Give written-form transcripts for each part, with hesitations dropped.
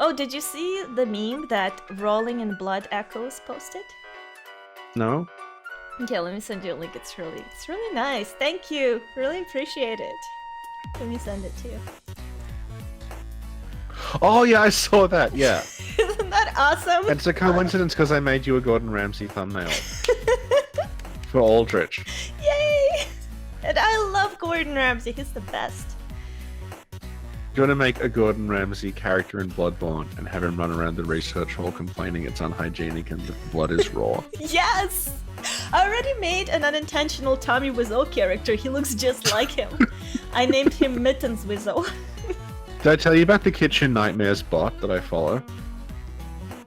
Oh, did you see the meme that Rolling in Blood Echoes posted? No? Yeah, let me send you a link. It's really nice. Thank you. Really appreciate it. Let me send it to you. Oh yeah, I saw that. Yeah, Isn't that awesome? it's a coincidence because I made you a Gordon Ramsay thumbnail for Aldrich. Yay! And I love Gordon Ramsay. He's the best. Do you want to make a Gordon Ramsay character in Bloodborne and have him run around the research hall complaining it's unhygienic and the blood is raw? Yes! I already made an unintentional Tommy Wiseau character. He looks just like him. I named him Mittens Wiseau. Did I tell you about the Kitchen Nightmares bot that I follow?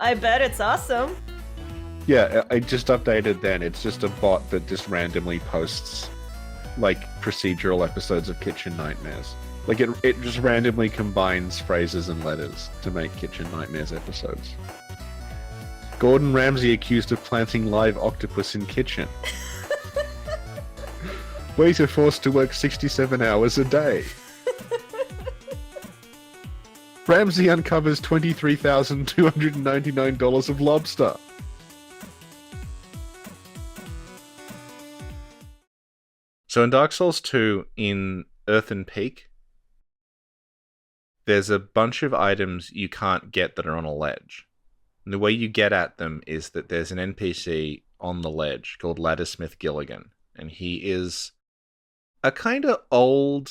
I bet it's awesome. Yeah, I just updated then. It's just a bot that just randomly posts like procedural episodes of Kitchen Nightmares. Like it just randomly combines phrases and letters to make Kitchen Nightmares episodes. Gordon Ramsay accused of planting live octopus in kitchen. Waiter forced to work 67 hours a day. Ramsay uncovers $23,299 of lobster. So in Dark Souls 2, in Earthen Peak, there's a bunch of items you can't get that are on a ledge. And the way you get at them is that there's an NPC on the ledge called Laddersmith Gilligan. And he is a kind of old,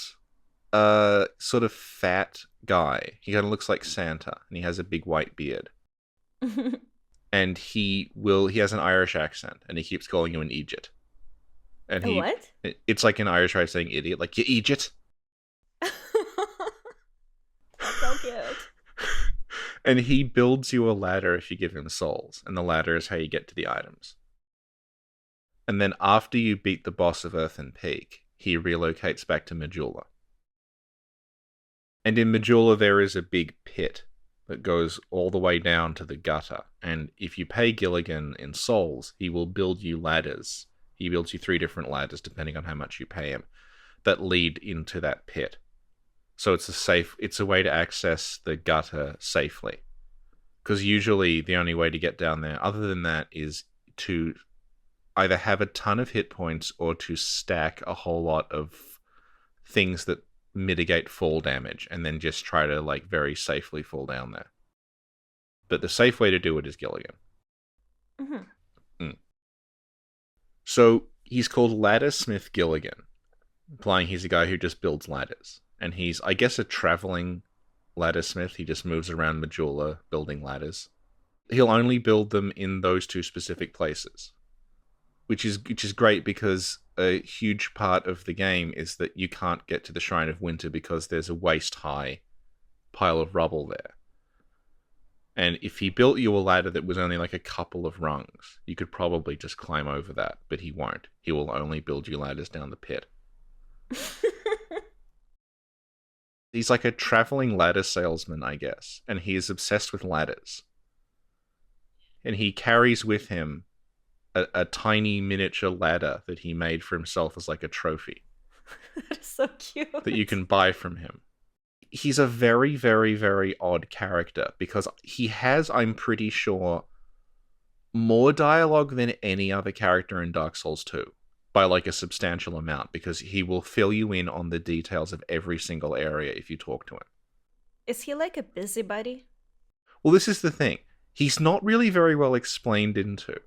sort of fat guy. He kind of looks like Santa, and he has a big white beard. And he has an Irish accent, and he keeps calling you an idiot. And What? It's like an Irish way of saying idiot, like you idiot. That's so cute. And he builds you a ladder if you give him souls, and the ladder is how you get to the items. And then after you beat the boss of Earthen Peak, he relocates back to Majula. And in Majula there is a big pit that goes all the way down to the gutter. And if you pay Gilligan in souls, he will build you ladders. He builds you 3 different ladders, depending on how much you pay him, that lead into that pit. So it's a way to access the gutter safely. Because usually the only way to get down there, other than that, is to either have a ton of hit points or to stack a whole lot of things that mitigate fall damage and then just try to like very safely fall down there. But the safe way to do it is Gilligan. Mm-hmm. So he's called Laddersmith Gilligan, implying he's a guy who just builds ladders. And he's, I guess, a traveling laddersmith. He just moves around Majula building ladders. He'll only build them in those 2 specific places, which is great because a huge part of the game is that you can't get to the Shrine of Winter because there's a waist-high pile of rubble there. And if he built you a ladder that was only like a couple of rungs, you could probably just climb over that, but he won't. He will only build you ladders down the pit. He's like a traveling ladder salesman, I guess, and he is obsessed with ladders. And he carries with him a tiny miniature ladder that he made for himself as like a trophy. That is so cute. That you can buy from him. He's a very, very, very odd character because he has, I'm pretty sure, more dialogue than any other character in Dark Souls 2. By like a substantial amount, because he will fill you in on the details of every single area if you talk to him. Is he like a busybody? Well, this is the thing. He's not really very well explained into.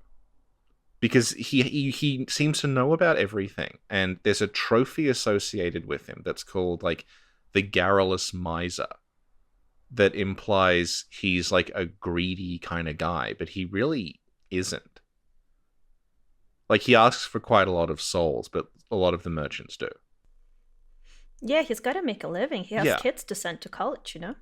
Because he seems to know about everything, and there's a trophy associated with him that's called, like, the Garrulous Miser, that implies he's, like, a greedy kind of guy, but he really isn't. Like, he asks for quite a lot of souls, but a lot of the merchants do. Yeah, he's got to make a living. He has Yeah. kids to send to college, you know?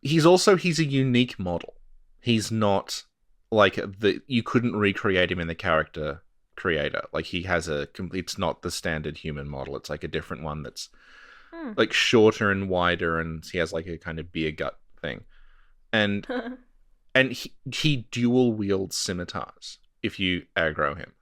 He's a unique model. He's not, like, you couldn't recreate him in the character creator. Like, it's not the standard human model. It's, like, a different one that's, like, shorter and wider, and he has, like, a kind of beer gut thing. And he dual wields scimitars if you aggro him.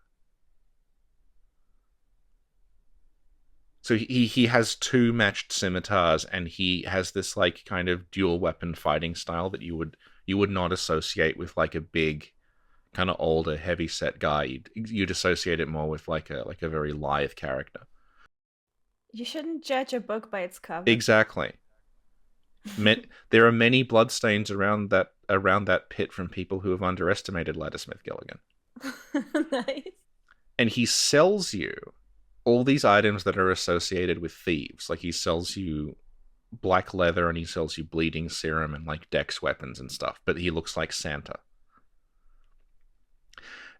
So he has 2 matched scimitars, and he has this like kind of dual weapon fighting style that you would not associate with like a big, kind of older, heavy set guy. You'd associate it more with like a very lithe character. You shouldn't judge a book by its cover. Exactly. There are many bloodstains around that pit from people who have underestimated Laddersmith Gilligan. Nice. And he sells you all these items that are associated with thieves. Like, he sells you black leather, and he sells you bleeding serum and like dex weapons and stuff, but he looks like Santa.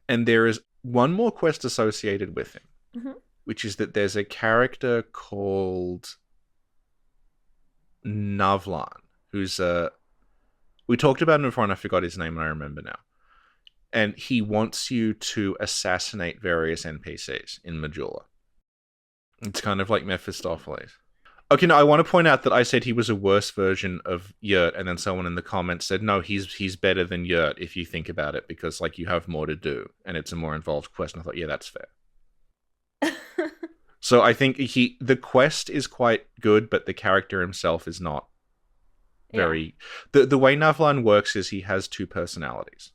And there is one more quest associated with him, Mm-hmm. which is that there's a character called Navlan, who's we talked about him before and I forgot his name and I remember now. And he wants you to assassinate various NPCs in Majula. It's kind of like Mephistopheles. Okay, no, I want to point out that I said he was a worse version of Yurt, and then someone in the comments said, no, he's better than Yurt if you think about it, because like you have more to do, and it's a more involved quest. And I thought, yeah, that's fair. So I think the quest is quite good, but the character himself is not very... Yeah. The way Navlan works is he has 2 personalities.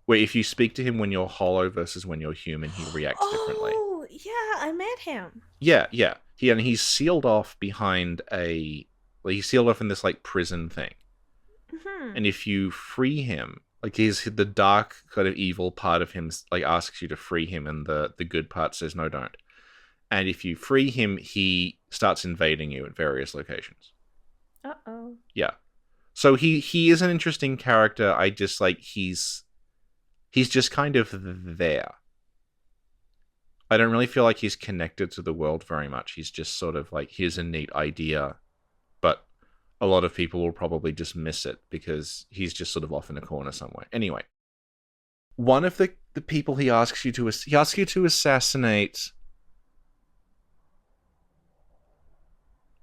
Where if you speak to him when you're hollow versus when you're human, he reacts differently. Oh, yeah, I met him. Yeah. He's sealed off behind he's sealed off in this like prison thing. Mm-hmm. And if you free him, like the dark kind of evil part of him like asks you to free him, and the good part says no, don't. And if you free him, he starts invading you at various locations. Uh-oh. Yeah. So he is an interesting character. I just like he's just kind of there. I don't really feel like he's connected to the world very much. He's just sort of like, here's a neat idea, but a lot of people will probably just miss it because he's just sort of off in a corner somewhere. Anyway, one of the people he asks you to assassinate.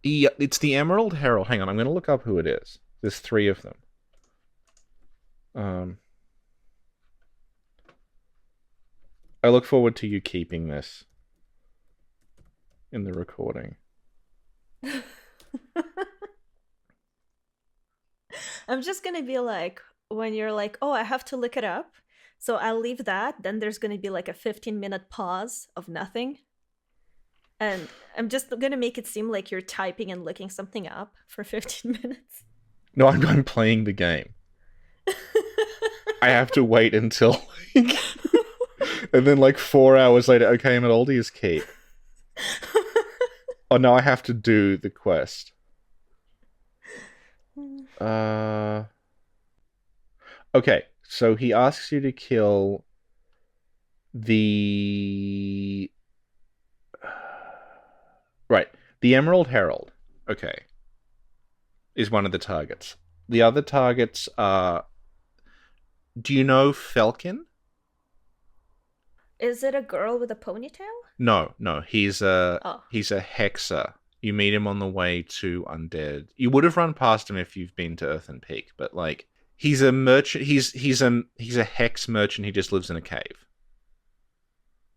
It's the Emerald Herald. Hang on, I'm going to look up who it is. There's 3 of them. I look forward to you keeping this in the recording. I'm just gonna be like, when you're like, oh, I have to look it up, so I'll leave that, then there's gonna be like a 15-minute pause of nothing. And I'm just gonna make it seem like you're typing and looking something up for 15 minutes. No, I'm playing the game. I have to wait until... and then like 4 hours later, okay, I'm at Aldi's Keep. Oh no, I have to do the quest. Okay, so he asks you to kill the... Right, the Emerald Herald, okay, is one of the targets. The other targets are... Do you know Felkin? Is it a girl with a ponytail? No. He's a hexer. You meet him on the way to Undead. You would have run past him if you've been to Earthen Peak, but like he's a merchant. He's a hex merchant. He just lives in a cave.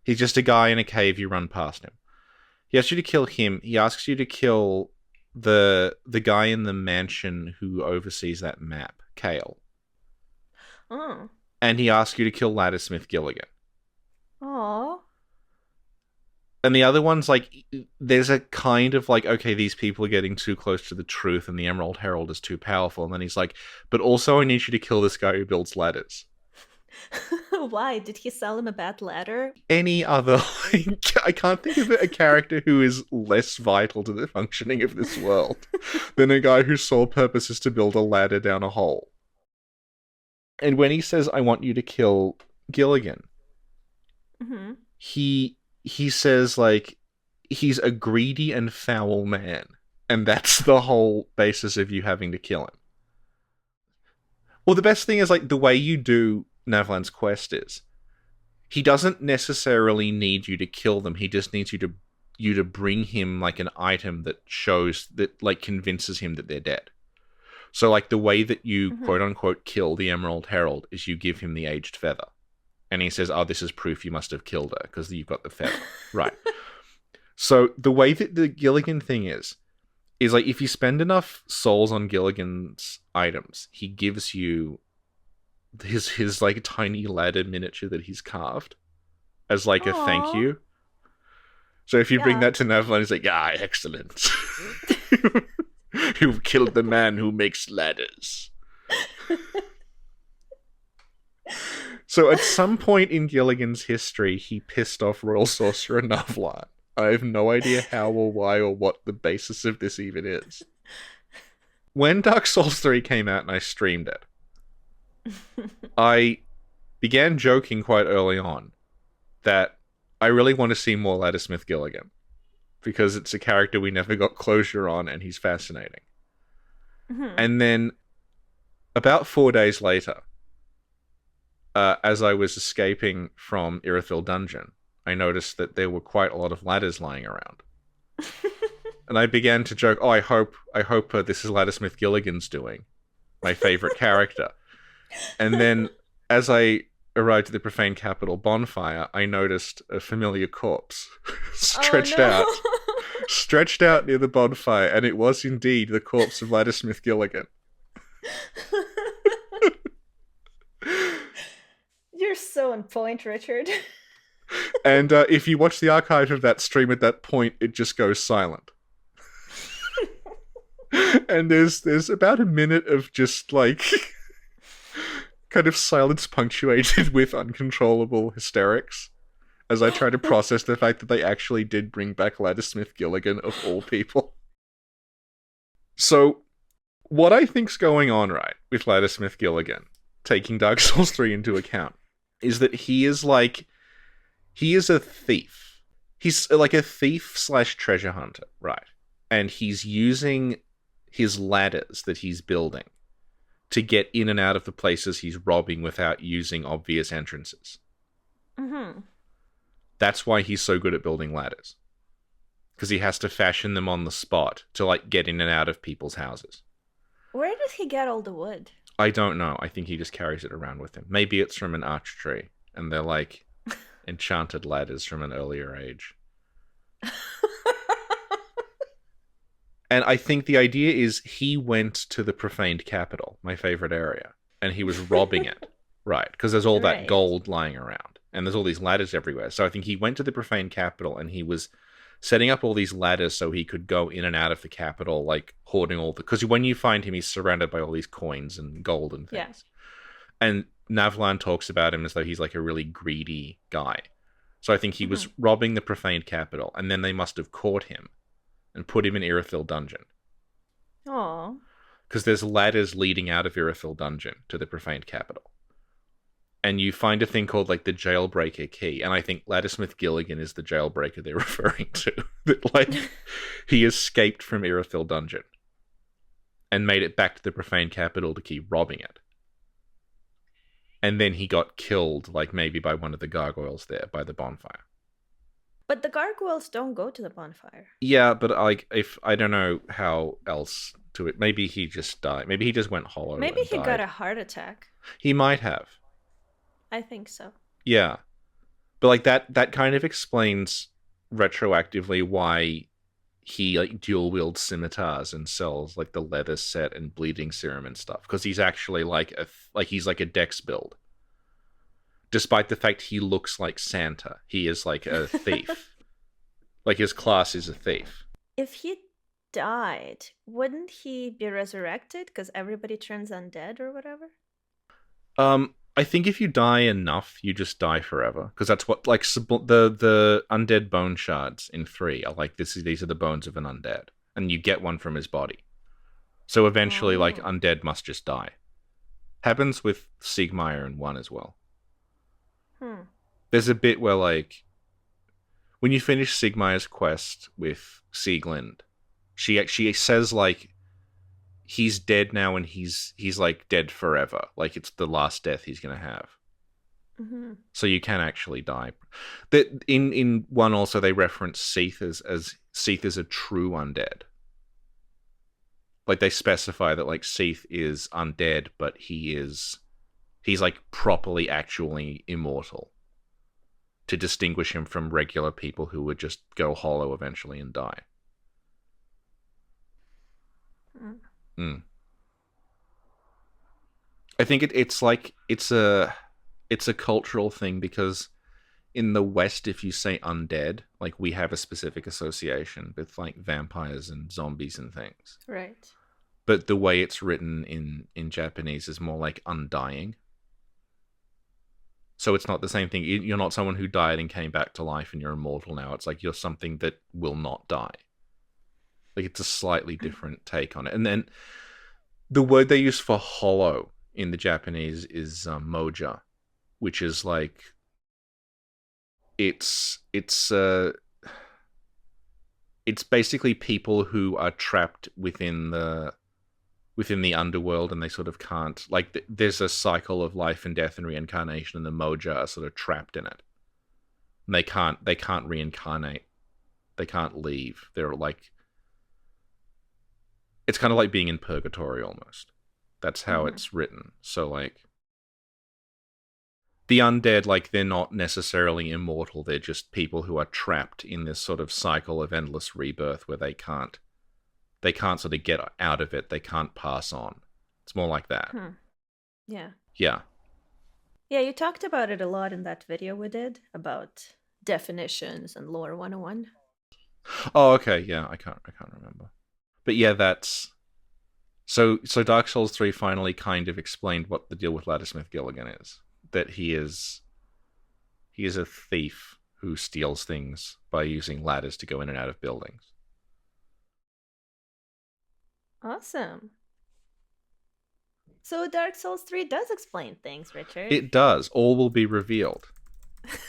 He's just a guy in a cave. You run past him. He asks you to kill him. He asks you to kill the guy in the mansion who oversees that map, Kale. Oh. And he asks you to kill Laddersmith Gilligan. Aww. And the other one's like, there's a kind of like, okay, these people are getting too close to the truth and the Emerald Herald is too powerful. And then he's like, but also I need you to kill this guy who builds ladders. Why? Did he sell him a bad ladder? Any other, I can't think of a character who is less vital to the functioning of this world than a guy whose sole purpose is to build a ladder down a hole. And when he says, I want you to kill Gilligan, mm-hmm. He says, like, he's a greedy and foul man. And that's the whole basis of you having to kill him. Well, the best thing is, like, the way you do Navlan's quest is, he doesn't necessarily need you to kill them. He just needs you to bring him, like, an item that shows, that, like, convinces him that they're dead. So, like, the way that you, mm-hmm. quote-unquote, kill the Emerald Herald is you give him the aged feather. And he says, oh, this is proof you must have killed her, because you've got the feather. Right. So the way that the Gilligan thing is like if you spend enough souls on Gilligan's items, he gives you his like tiny ladder miniature that he's carved as like a thank Aw. you. So if you bring Yeah. that to Navlan, he's like, "Ah, excellent. You've killed the man who makes ladders." So at some point in Gilligan's history, he pissed off Royal Sorcerer Navlan. I have no idea how or why or what the basis of this even is. When Dark Souls 3 came out and I streamed it, I began joking quite early on that I really want to see more Laddersmith Gilligan because it's a character we never got closure on and he's fascinating. Mhm. And then about 4 days later, as I was escaping from Irithyll Dungeon, I noticed that there were quite a lot of ladders lying around. And I began to joke, "Oh, I hope this is Laddersmith Gilligan's doing, my favorite character." And then, as I arrived at the Profane Capital bonfire, I noticed a familiar corpse stretched out near the bonfire, and it was indeed the corpse of Laddersmith Gilligan. You're so on point, Richard. And if you watch the archive of that stream at that point, it just goes silent. And there's about a minute of just like kind of silence punctuated with uncontrollable hysterics as I try to process the fact that they actually did bring back Laddersmith Gilligan of all people. So, what I think's going on, right, with Laddersmith Gilligan, taking Dark Souls 3 into account, is that he is a thief. He's like a thief / treasure hunter, right? And he's using his ladders that he's building to get in and out of the places he's robbing without using obvious entrances. Mm-hmm. That's why he's so good at building ladders. Because he has to fashion them on the spot to like get in and out of people's houses. Where did he get all the wood? I don't know. I think he just carries it around with him. Maybe it's from an arch tree, and they're like enchanted ladders from an earlier age. And I think the idea is he went to the profaned capital, my favorite area, and he was robbing it, right? Because there's all that Right. gold lying around, and there's all these ladders everywhere. So I think he went to the profaned capital, and he was setting up all these ladders so he could go in and out of the capital, like hoarding all the... Because when you find him, he's surrounded by all these coins and gold and things. Yeah. And Navlan talks about him as though he's like a really greedy guy. So I think he was robbing the profaned capital, and then they must have caught him and put him in Irithyll Dungeon. Aw. Because there's ladders leading out of Irithyll Dungeon to the profaned capital. And you find a thing called like the jailbreaker key, and I think Laddersmith Gilligan is the jailbreaker they're referring to. That like he escaped from Irithyll Dungeon and made it back to the profaned capital to keep robbing it. And then he got killed, like maybe by one of the gargoyles there by the bonfire. But the gargoyles don't go to the bonfire. Yeah, but like if I don't know how else to it. Maybe he just died. Maybe he just went hollow. Maybe he died. got a heart attack. He might have. I think so. Yeah. But like that kind of explains retroactively why he like dual wields scimitars and sells like the leather set and bleeding serum and stuff, because he's actually like he's like a dex build. Despite the fact he looks like Santa, he is like a thief. Like his class is a thief. If he died, wouldn't he be resurrected because everybody turns undead or whatever? I think if you die enough, you just die forever, because that's what like the undead bone shards in 3 are like these are the bones of an undead, and you get one from his body. So eventually, like undead must just die. Happens with Siegmeyer in 1 as well. There's a bit where like when you finish Siegmeyer's quest with Sieglind, she says like he's dead now and he's like dead forever. Like it's the last death he's gonna have. Mm-hmm. So you can actually die. That in 1 also they reference Seath as Seath is a true undead. Like they specify that like Seath is undead, but he's like properly actually immortal. to distinguish him from regular people who would just go hollow eventually and die. Mm. I think it's a cultural thing, because in the West, if you say undead, like, we have a specific association with like vampires and zombies and things. Right. But the way it's written in Japanese is more like undying. So it's not the same thing. You're not someone who died and came back to life and you're immortal now. It's like you're something that will not die. Like, it's a slightly different take on it. And then the word they use for hollow in the Japanese is moja, which is like, it's basically people who are trapped within the underworld, and they sort of can't, like, there's a cycle of life and death and reincarnation, and the moja are sort of trapped in it. And they can't reincarnate. They can't leave. They're like, it's kind of like being in purgatory almost. That's how it's written. So like, the undead, like, they're not necessarily immortal. They're just people who are trapped in this sort of cycle of endless rebirth where they can't sort of get out of it. They can't pass on. It's more like that. Yeah. Yeah. Yeah, you talked about it a lot in that video we did about definitions and lore 101. Oh, okay. Yeah, I can't remember. But yeah, that's so Dark Souls 3 finally kind of explained what the deal with Laddersmith Gilligan is. That he is a thief who steals things by using ladders to go in and out of buildings. Awesome. So Dark Souls 3 does explain things, Richard. It does. All will be revealed.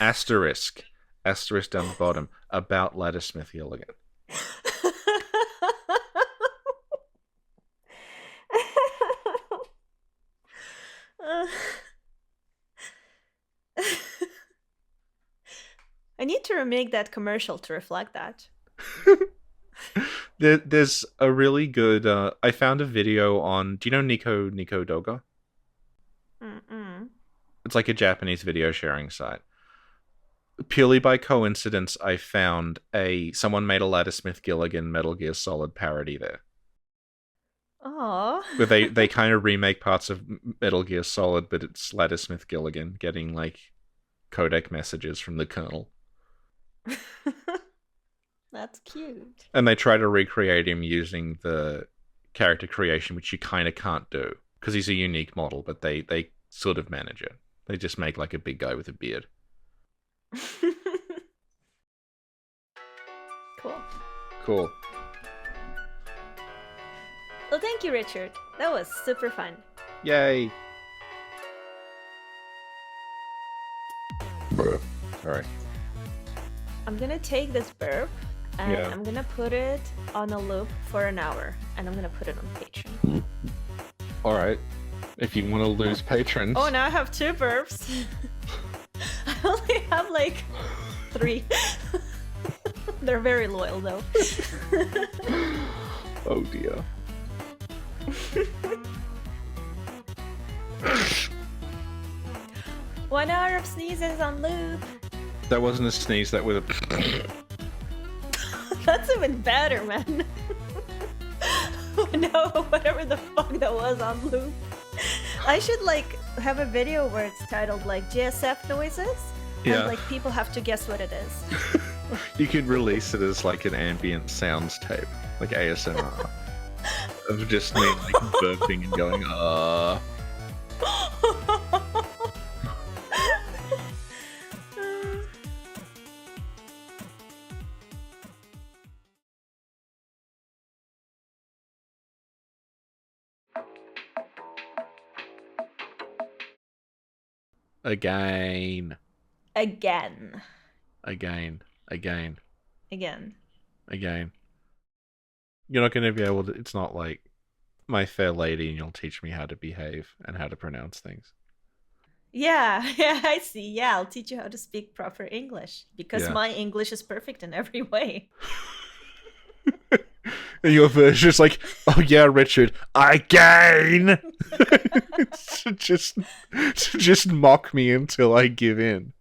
Asterisk down the bottom about Laddersmith Gilligan. I need to remake that commercial to reflect that. There's a really good... I found a video on... Do you know Nico Doga? It's like a Japanese video sharing site. Purely by coincidence, I found someone made a Laddersmith Gilligan Metal Gear Solid parody there. Aww. Where they kind of remake parts of Metal Gear Solid, but it's Laddersmith Gilligan getting like codec messages from the Colonel. That's cute. And they try to recreate him using the character creation, which you kind of can't do because he's a unique model, but they sort of manage it. They just make like a big guy with a beard. Cool. Well, thank you, Richard. That was super fun. Yay. Sorry. I'm gonna take this burp and I'm gonna put it on a loop for an hour, and I'm gonna put it on Patreon. All right. If you want to lose patrons. Oh, now I have 2 burps. I only have like 3. They're very loyal though. Oh dear. One hour of sneezes on loop. That wasn't a sneeze, that was a... That's even better, man. No, whatever the fuck that was on loop. I should like have a video where it's titled like GSF noises. Yeah. And like people have to guess what it is. You could release it as like an ambient sounds tape, like ASMR. Of just me like burping and going, Again. You're not going to be able to... It's not like My Fair Lady and you'll teach me how to behave and how to pronounce things. Yeah, I see. Yeah, I'll teach you how to speak proper English. Because my English is perfect in every way. And your version is like, oh yeah, Richard, again! to just mock me until I give in.